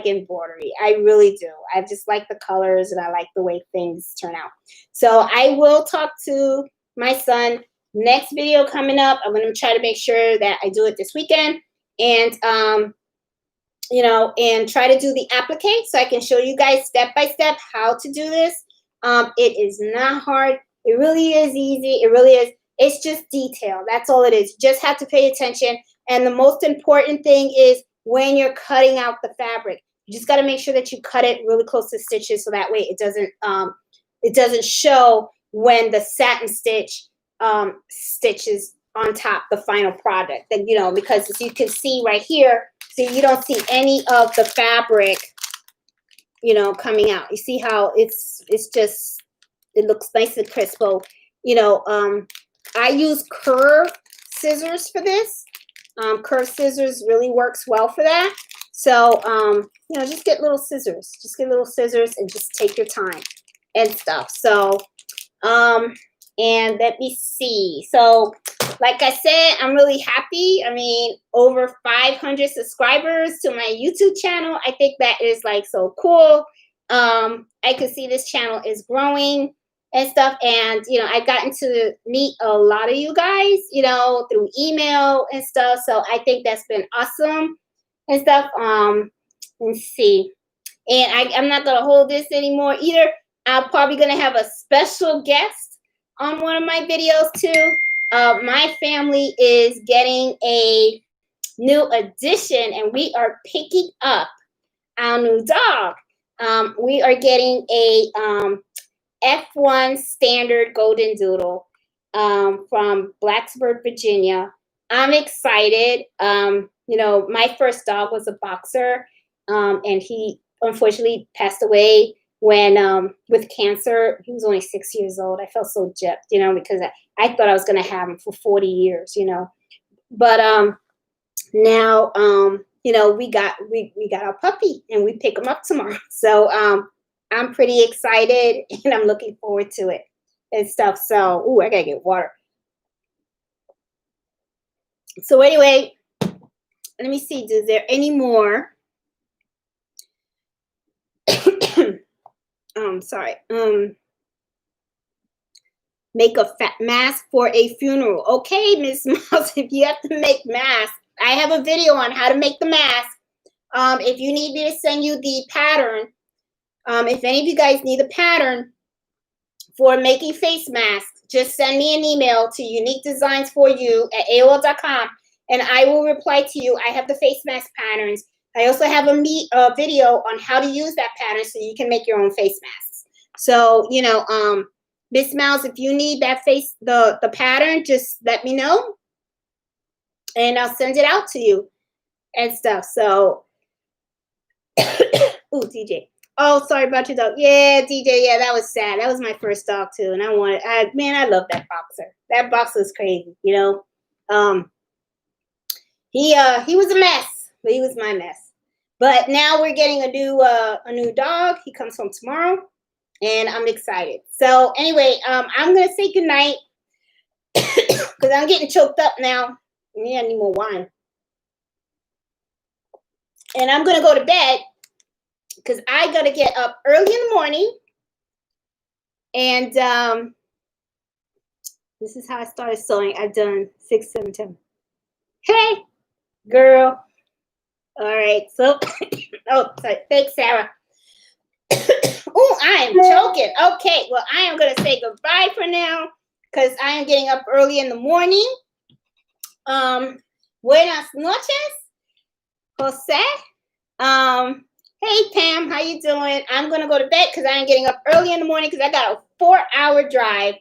embroidery. I really do. I just like the colors and I like the way things turn out. So I will talk to my son. Next video coming up, I'm going to try to make sure that I do it this weekend, and you know, and try to do the applique so I can show you guys step by step how to do this. It is not hard. It really is easy. It really is. It's just detail. That's all it is. You just have to pay attention. And the most important thing is when you're cutting out the fabric, you just got to make sure that you cut it really close to stitches so that way it doesn't show when the satin stitch stitches on top the final product. Then, you know, because as you can see right here, see, you don't see any of the fabric, you know, coming out. You see how it's just, it looks nice and crisp. So, you know, I use curved scissors for this. Curved scissors really works well for that. So, you know, just get little scissors. Just get little scissors and just take your time and stuff. So, and let me see. So, like I said, I'm really happy. I mean, over 500 subscribers to my YouTube channel. I think that is like so cool. I can see this channel is growing and stuff. And, you know, I've gotten to meet a lot of you guys, you know, through email and stuff. So I think that's been awesome and stuff. Let's see. And I'm not going to hold this anymore either. I'm probably going to have a special guest on one of my videos too. My family is getting a new addition, and we are picking up our new dog. We are getting a F1 standard golden doodle from Blacksburg, Virginia. I'm excited. You know, my first dog was a boxer, and he unfortunately passed away when with cancer. He was only 6 years old. I felt so gypped, you know, because I thought I was going to have him for 40 years, you know. But now, you know, we got our puppy, and we pick him up tomorrow. So I'm pretty excited, and I'm looking forward to it and stuff. So, ooh, I got to get water. So anyway, let me see. Is there any more? Sorry. Make a mask for a funeral. Okay, Miss Mouse, if you have to make masks, I have a video on how to make the mask. If you need me to send you the pattern, if any of you guys need a pattern for making face masks, just send me an email to uniquedesignsforyou@aol.com, and I will reply to you. I have the face mask patterns. I also have a video on how to use that pattern so you can make your own face masks. So, you know, Miss Mouse, if you need that the pattern, just let me know, and I'll send it out to you and stuff. So, ooh, DJ. Oh, sorry about your dog. Yeah, DJ. Yeah, that was sad. That was my first dog too, and I love that boxer. That boxer was crazy. You know, he was a mess, but he was my mess. But now we're getting a new dog. He comes home tomorrow, and I'm excited. So anyway, I'm gonna say goodnight because I'm getting choked up now. Yeah, I need more wine, and I'm gonna go to bed because I gotta get up early in the morning. And this is how I started sewing. I've done 6, 7, 10. Hey, girl. All right. So, oh, sorry. Thanks, Sarah. Oh, I am choking. Okay. Well, I am going to say goodbye for now because I am getting up early in the morning. Buenas noches, Jose. Hey, Pam. How you doing? I'm going to go to bed because I am getting up early in the morning because I got a 4-hour drive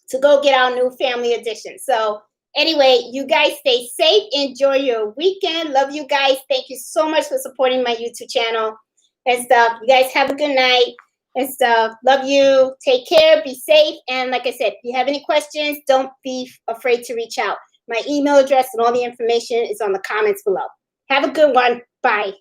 to go get our new family edition. So anyway, you guys stay safe. Enjoy your weekend. Love you guys. Thank you so much for supporting my YouTube channel and stuff. You guys have a good night and stuff. Love you. Take care. Be safe. And like I said, if you have any questions, don't be afraid to reach out. My email address and all the information is on the comments below. Have a good one. Bye.